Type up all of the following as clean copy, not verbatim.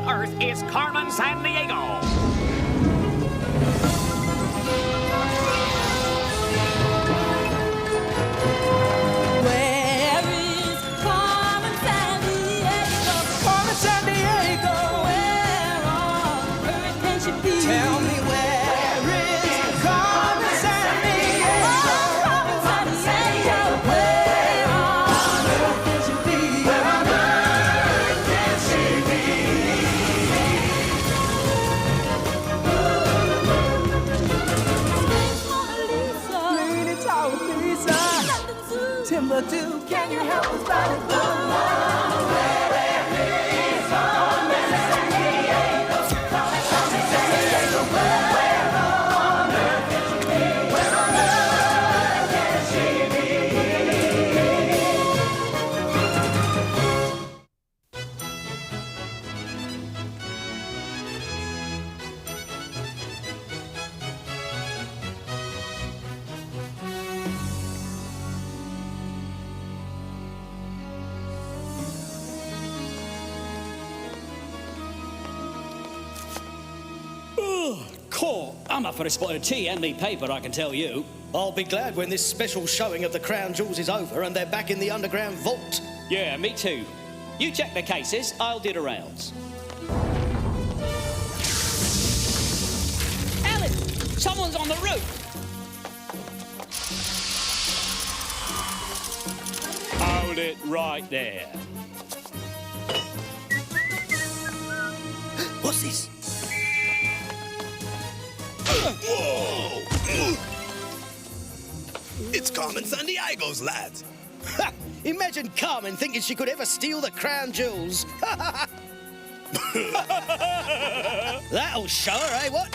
on Earth is Carmen Sandiego. Where is Carmen Sandiego? Carmen Sandiego. Where on earth can she be? Tell me where is Carmen Sandiego? Carmen Sandiego. Where on earth can she be? Where on earth can she be? Lady Tower Lisa. Timbuktu, can you help us find it? Cool. I'm up for a spot of tea and me paper, I can tell you. I'll be glad when this special showing of the Crown Jewels is over and they're back in the underground vault. Yeah, me too. You check the cases, I'll do the rounds. Alan! Someone's on the roof! Hold it right there. What's this? Whoa! It's Carmen Sandiego's, lads. Ha! Imagine Carmen thinking she could ever steal the Crown Jewels. That'll show her, eh, what?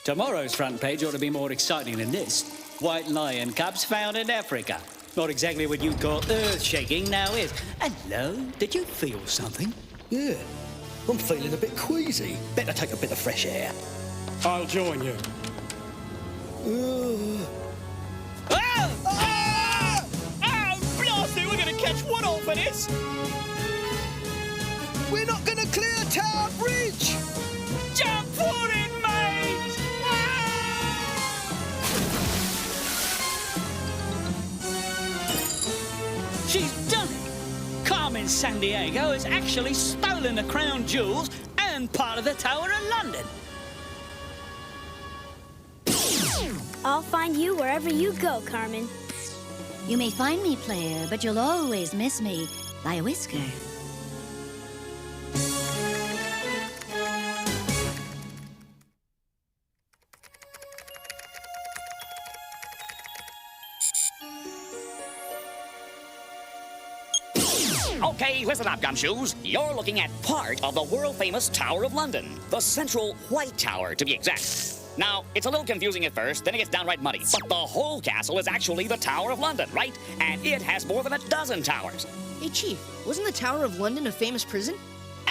Tomorrow's front page ought to be more exciting than this. White lion cubs found in Africa. Not exactly what you'd call earth-shaking, now is. Hello, did you feel something? Yeah, I'm feeling a bit queasy. Better take a bit of fresh air. I'll join you. Ah! Ah! Oh, blast it! We're gonna catch Woodall for this! We're not gonna clear Tower Bridge! Jump for it, mate! She's done it! Carmen Sandiego has actually stolen the Crown Jewels and part of the Tower of London. I'll find you wherever you go, Carmen. You may find me, player, but you'll always miss me by a whisker. Okay, listen up, gumshoes. You're looking at part of the world-famous Tower of London. The central White Tower, to be exact. Now, it's a little confusing at first, then it gets downright muddy. But the whole castle is actually the Tower of London, right? And it has more than a dozen towers. Hey, Chief, wasn't the Tower of London a famous prison?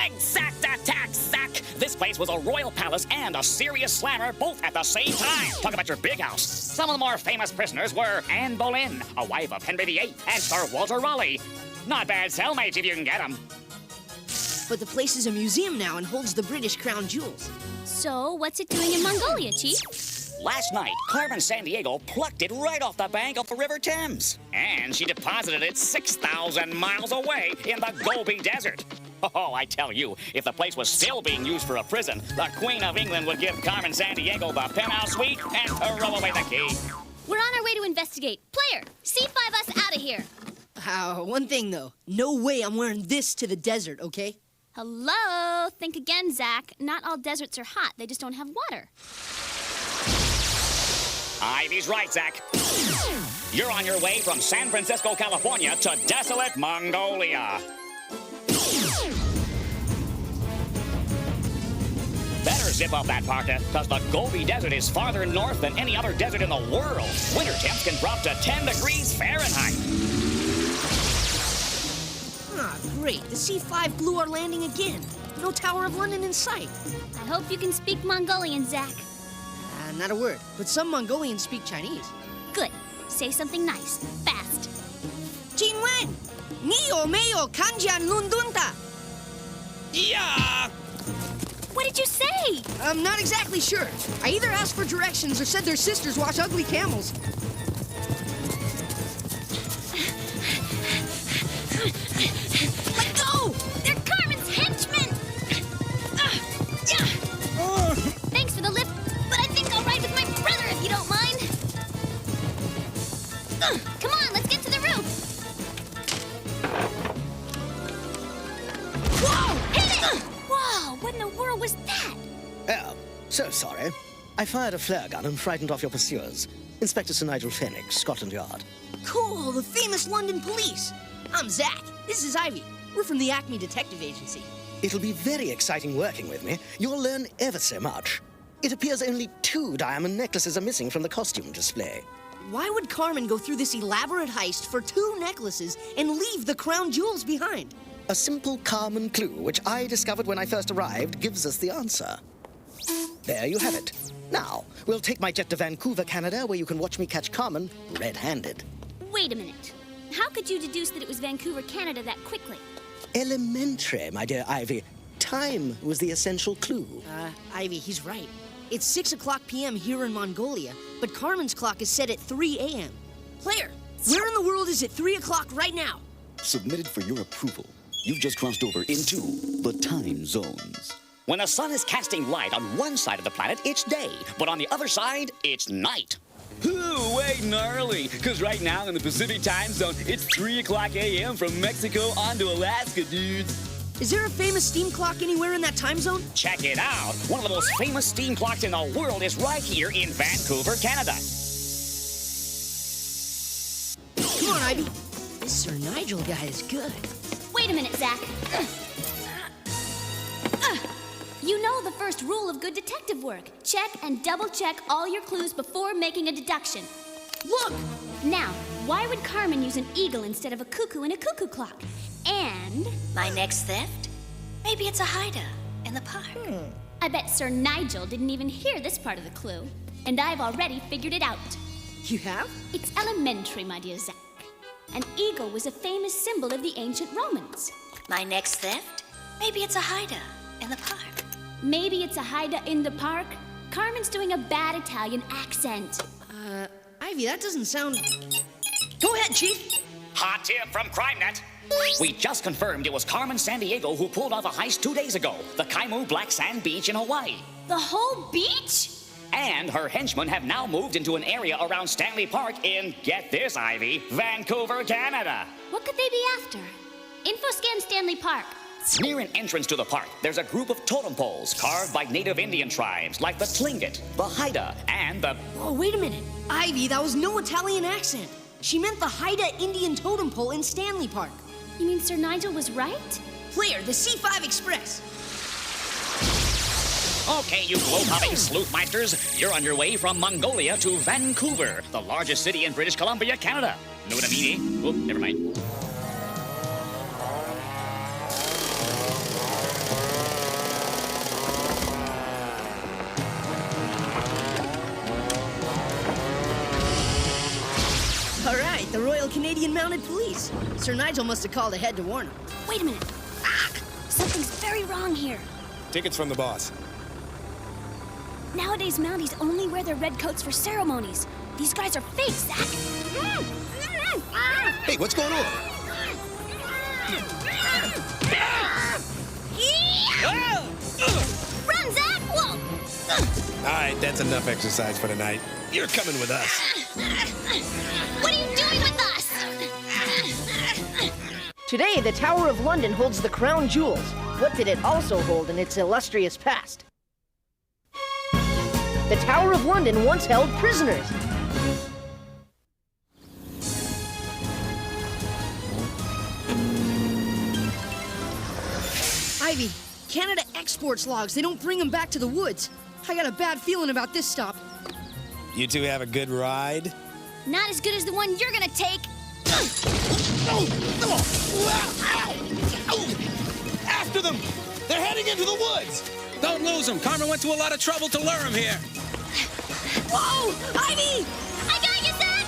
Exact attack, Zack! This place was a royal palace and a serious slammer both at the same time. Talk about your big house. Some of the more famous prisoners were Anne Boleyn, a wife of Henry VIII, and Sir Walter Raleigh. Not bad cellmates if you can get them. But the place is a museum now and holds the British crown jewels. So, what's it doing in Mongolia, Chief? Last night, Carmen Sandiego plucked it right off the bank of the River Thames. And she deposited it 6,000 miles away in the Gobi Desert. Oh, I tell you, if the place was still being used for a prison, the Queen of England would give Carmen Sandiego the penthouse suite and throw away the key. We're on our way to investigate. Player, C5 us out of here. One thing, though. No way I'm wearing this to the desert, okay? Hello? Think again, Zach. Not all deserts are hot. They just don't have water. Ivy's right, Zach. You're on your way from San Francisco, California to desolate Mongolia. Better zip up that parka, because the Gobi Desert is farther north than any other desert in the world. Winter temps can drop to 10 degrees Fahrenheit. Ah, great. The C5 blew our landing again. No Tower of London in sight. I hope you can speak Mongolian, Zach. Not a word, but some Mongolians speak Chinese. Good. Say something nice. Fast. Jean Wen! Neo meo kanjan lundunta. Yeah! What did you say? I'm not exactly sure. I either asked for directions or said their sisters wash ugly camels. Let go! They're Carmen's henchmen! Thanks for the lift, but I think I'll ride with my brother if you don't mind. Come on, let's get to the roof. Whoa! Hit it! Whoa, what in the world was that? Oh, so sorry. I fired a flare gun and frightened off your pursuers. Inspector Sir Nigel Fenwick, Scotland Yard. Cool, the famous London police. I'm Zach. This is Ivy. We're from the Acme Detective Agency. It'll be very exciting working with me. You'll learn ever so much. It appears only 2 diamond necklaces are missing from the costume display. Why would Carmen go through this elaborate heist for 2 necklaces and leave the crown jewels behind? A simple Carmen clue, which I discovered when I first arrived, gives us the answer. There you have it. Now, we'll take my jet to Vancouver, Canada, where you can watch me catch Carmen red-handed. Wait a minute. How could you deduce that it was Vancouver, Canada that quickly? Elementary, my dear Ivy. Time was the essential clue. Ivy, he's right. It's 6 o'clock p.m. here in Mongolia, but Carmen's clock is set at 3 a.m. Player, where in the world is it 3 o'clock right now? Submitted for your approval. You've just crossed over into the time zones. When the sun is casting light on one side of the planet, it's day. But on the other side, it's night. Ooh, wait, gnarly. Because right now in the Pacific time zone, it's 3 o'clock a.m. from Mexico on to Alaska, dudes. Is there a famous steam clock anywhere in that time zone? Check it out. One of the most famous steam clocks in the world is right here in Vancouver, Canada. Come on, Ivy. This Sir Nigel guy is good. Wait a minute, Zach. You know the first rule of good detective work. Check and double-check all your clues before making a deduction. Look! Now, why would Carmen use an eagle instead of a cuckoo in a cuckoo clock? And... My next theft? Maybe it's a hideout in the park. I bet Sir Nigel didn't even hear this part of the clue. And I've already figured it out. You have? It's elementary, my dear Zach. An eagle was a famous symbol of the ancient Romans. My next theft? Maybe it's a hideout in the park. Maybe it's a hideout in the park? Carmen's doing a bad Italian accent. Ivy, that doesn't sound... Go ahead, Chief. Hot tip from CrimeNet. We just confirmed it was Carmen Sandiego who pulled off a heist 2 days ago. The Kaimu Black Sand Beach in Hawaii. The whole beach? And her henchmen have now moved into an area around Stanley Park in, get this, Ivy, Vancouver, Canada. What could they be after? Infoscan Stanley Park. Near an entrance to the park, there's a group of totem poles carved by native Indian tribes like the Tlingit, the Haida, and the... Whoa, wait a minute. Ivy, that was no Italian accent. She meant the Haida Indian totem pole in Stanley Park. You mean Sir Nigel was right? Player, the C5 Express. Okay, you globe-hopping sleuthmeisters, you're on your way from Mongolia to Vancouver, the largest city in British Columbia, Canada. Know what I mean, eh? Oh, never mind. All right, the Royal Canadian Mounted Police. Sir Nigel must have called ahead to warn him. Wait a minute. Something's very wrong here. Tickets from the boss. Nowadays, Mounties only wear their red coats for ceremonies. These guys are fake, Zach. Hey, what's going on? Run, Zach! Whoa! All right, that's enough exercise for tonight. You're coming with us. What are you doing with us? Today, the Tower of London holds the crown jewels. What did it also hold in its illustrious past? The Tower of London once held prisoners. Ivy, Canada exports logs. They don't bring them back to the woods. I got a bad feeling about this stop. You two have a good ride? Not as good as the one you're gonna take. After them! They're heading into the woods! Don't lose him. Carmen went to a lot of trouble to lure him here. Whoa! Ivy! I got you, Zach!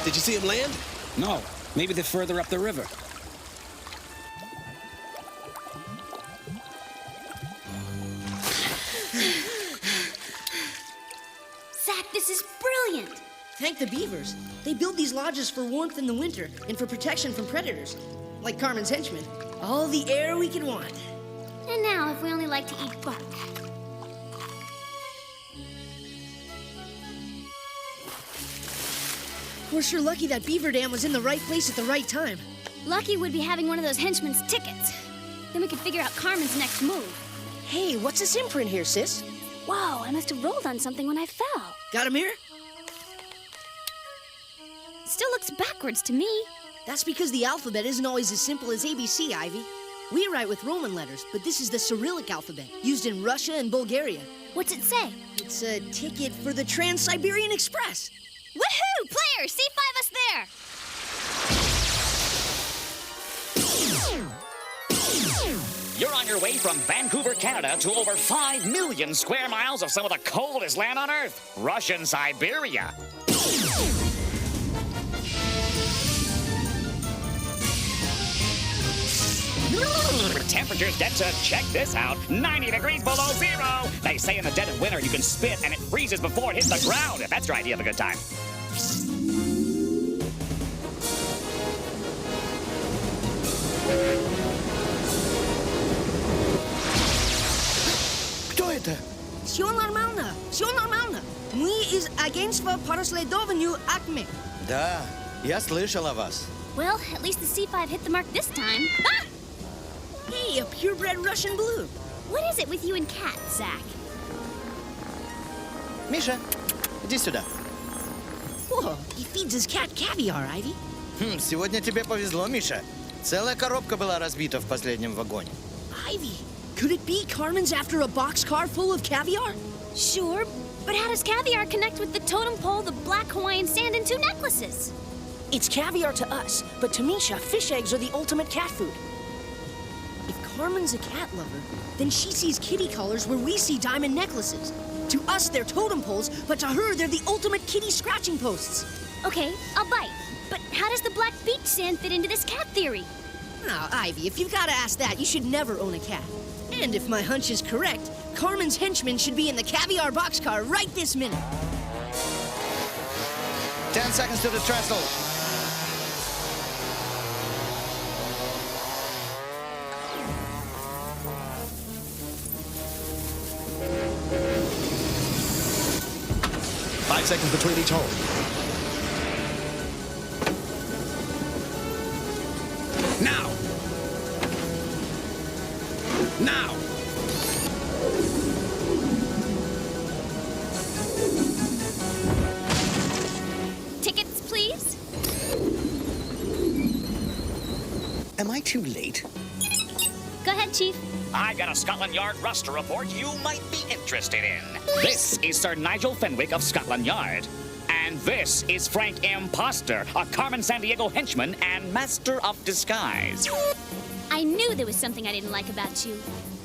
Did you see him land? No, maybe they're further up the river. Zach, this is brilliant. Thank the beavers. They build these lodges for warmth in the winter and for protection from predators. Like Carmen's henchmen. All the air we could want. And now, if we only like to eat bark. We're sure lucky that beaver dam was in the right place at the right time. Lucky would be having one of those henchmen's tickets. Then we could figure out Carmen's next move. Hey, what's this imprint here, sis? Whoa, I must have rolled on something when I fell. Got a mirror? Still looks backwards to me. That's because the alphabet isn't always as simple as ABC, Ivy. We write with Roman letters, but this is the Cyrillic alphabet, used in Russia and Bulgaria. What's it say? It's a ticket for the Trans-Siberian Express. Woohoo! Player, C5 us there! You're on your way from Vancouver, Canada to over 5 million square miles of some of the coldest land on Earth, Russian Siberia. Temperatures get to, check this out, 90 degrees below zero. They say in the dead of winter you can spit and it freezes before it hits the ground. If that's your idea of a good time. Кто это? Все нормально, все нормально. Мы из агентства по расследованию АКМЕ. Да, я слышал о вас. Well, at least the C5 hit the mark this time. Ah! Hey, a purebred Russian blue. What is it with you and cats, Zach? Миша, иди сюда. Whoa, he feeds his cat caviar, Ivy. Сегодня тебе повезло, Миша. Целая коробка была разбита в последнем вагоне. Ivy, could it be Carmen's after a boxcar full of caviar? Sure, but how does caviar connect with the totem pole, the black Hawaiian sand, and 2 necklaces? It's caviar to us, but to Misha, fish eggs are the ultimate cat food. If Carmen's a cat lover, then she sees kitty collars where we see diamond necklaces. To us, they're totem poles, but to her, they're the ultimate kitty scratching posts. Okay, I'll bite. But how does the black beach sand fit into this cat theory? Now, Ivy, if you've got to ask that, you should never own a cat. And if my hunch is correct, Carmen's henchmen should be in the caviar boxcar right this minute. 10 seconds to the trestle. Five seconds between each hole. Now! Now! Tickets, please? Am I too late? Go ahead, Chief. I got a Scotland Yard roster report you might be interested in. This is Sir Nigel Fenwick of Scotland Yard. And this is Frank Imposter, a Carmen Sandiego henchman and master of disguise. I knew there was something I didn't like about you.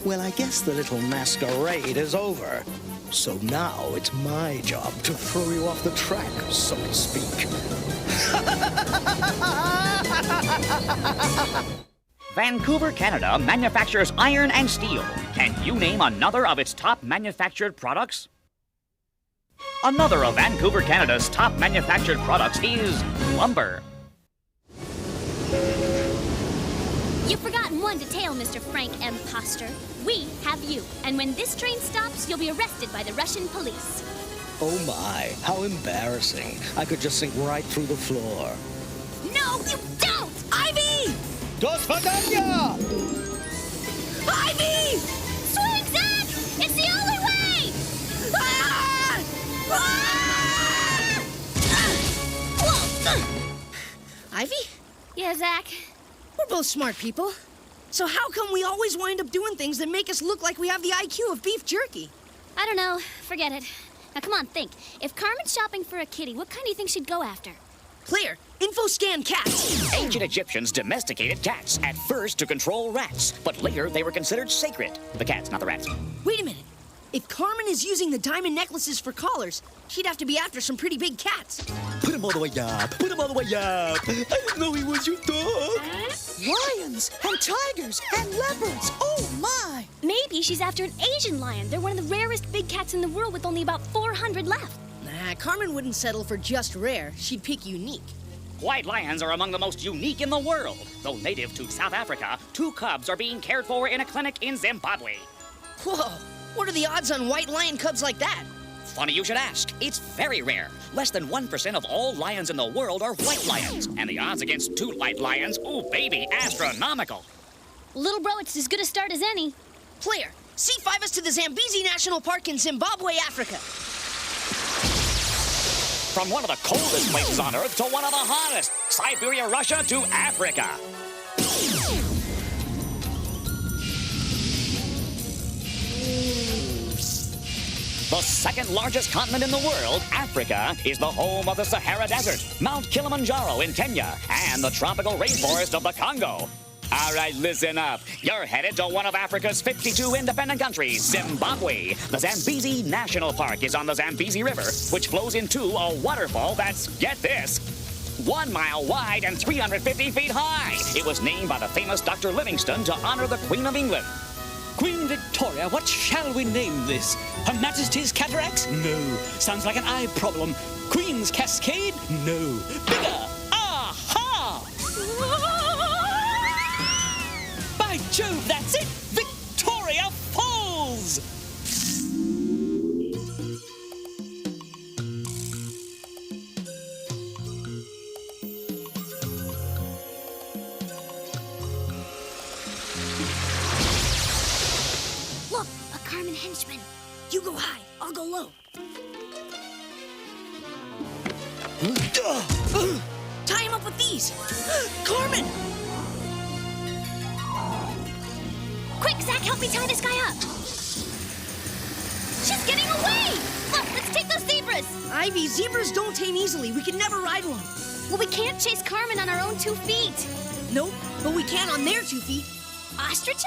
Well, I guess the little masquerade is over. So now it's my job to throw you off the track, so to speak. Vancouver, Canada manufactures iron and steel. Can you name another of its top manufactured products? Another of Vancouver, Canada's top manufactured products is lumber. You've forgotten one detail, Mr. Frank Imposter. We have you, and when this train stops, you'll be arrested by the Russian police. Oh my, how embarrassing. I could just sink right through the floor. No, you don't! Ivy! До свидания! Ivy! Swing, Zach! It's the only way! Ah! Ah! Ivy? Yeah, Zach? We're both smart people. So how come we always wind up doing things that make us look like we have the IQ of beef jerky? I don't know. Forget it. Now, come on, think. If Carmen's shopping for a kitty, what kind do you think she'd go after? Clear. Info scan cats. Ancient Egyptians domesticated cats, at first to control rats, but later they were considered sacred. The cats, not the rats. Wait a minute. If Carmen is using the diamond necklaces for collars, she'd have to be after some pretty big cats. Put him all the way up. Put him all the way up. I didn't know he was your dog. Lions and tigers and leopards. Oh, my. Maybe she's after an Asian lion. They're one of the rarest big cats in the world with only about 400 left. Nah, Carmen wouldn't settle for just rare. She'd pick unique. White lions are among the most unique in the world. Though native to South Africa, 2 cubs are being cared for in a clinic in Zimbabwe. Whoa, what are the odds on white lion cubs like that? Funny you should ask. It's very rare. Less than 1% of all lions in the world are white lions. And the odds against 2 white lions, ooh, baby, astronomical. Little bro, it's as good a start as any. Player, C5 us to the Zambezi National Park in Zimbabwe, Africa. From one of the coldest places on Earth to one of the hottest, Siberia, Russia to Africa. The second largest continent in the world, Africa, is the home of the Sahara Desert, Mount Kilimanjaro in Kenya, and the tropical rainforest of the Congo. All right, listen up. You're headed to one of Africa's 52 independent countries, Zimbabwe. The Zambezi National Park is on the Zambezi River, which flows into a waterfall that's, get this, 1 mile wide and 350 feet high. It was named by the famous Dr. Livingstone to honor the Queen of England. Queen Victoria, what shall we name this? Her Majesty's Cataracts? No. Sounds like an eye problem. Queen's Cascade? No. Bigger! Aha! By Jove, that's it! Victoria Falls! Look, a Carmen henchman. You go high, I'll go low. Tie him up with these. Carmen! Quick, Zach, help me tie this guy up. She's getting away! Look, let's take those zebras. Ivy, zebras don't tame easily. We can never ride one. Well, we can't chase Carmen on our own 2 feet. Nope, but we can on their 2 feet. Ostriches?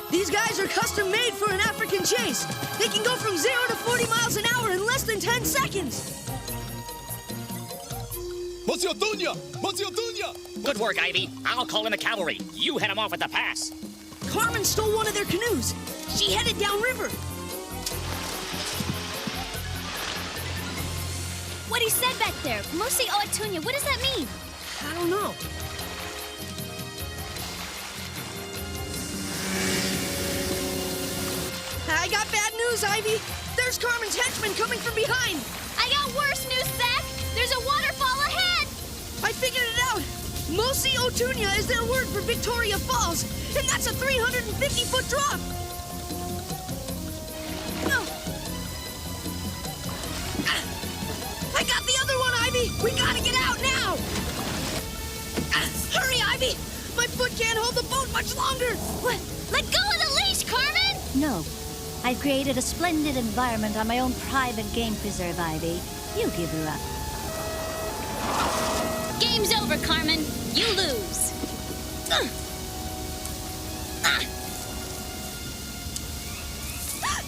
These guys are custom made for an African chase. They can go from 0 to 40 miles an hour in less than 10 seconds. Monsieur Dunya! Monsieur Dunya! Good work, Ivy. I'll call in the cavalry. You head them off at the pass. Carmen stole one of their canoes. She headed downriver. What he said back there, Mosi Oatunya, what does that mean? I don't know. I got bad news, Ivy. There's Carmen's henchmen coming from behind. I got worse news, Zach. There's a waterfall ahead. I figured it out. Mosi Oatunya is their word for Victoria Falls, and that's a 350-foot drop. No. I got the other one, Ivy. We gotta get out now. Hurry, Ivy. My foot can't hold the boat much longer. What? Let go of the leash, Carmen. No. I've created a splendid environment on my own private game preserve, Ivy. You give her up. Game's over, Carmen. You lose.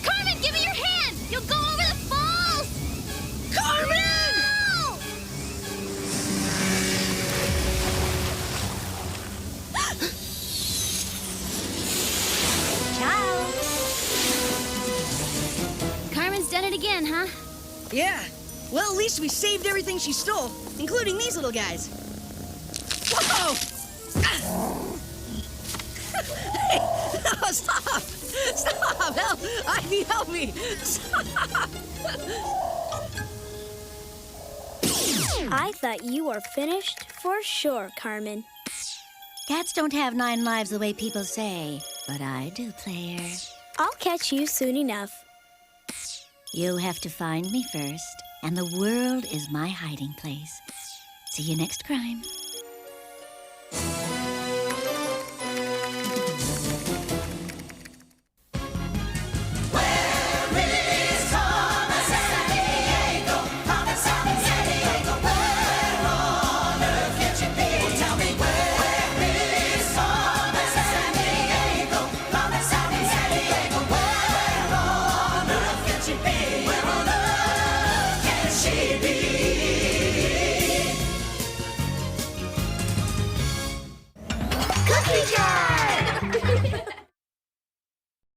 Carmen, give me your hand. You'll go over the falls. Carmen! No! Ciao. Carmen's done it again, huh? Yeah. Well, at least we saved everything she stole, including these little guys. Whoa! Hey, no, stop! Stop! Help! Ivy, help me! Stop! I thought you were finished for sure, Carmen. Cats don't have 9 lives the way people say, but I do, player. I'll catch you soon enough. You have to find me first, and the world is my hiding place. See you next crime.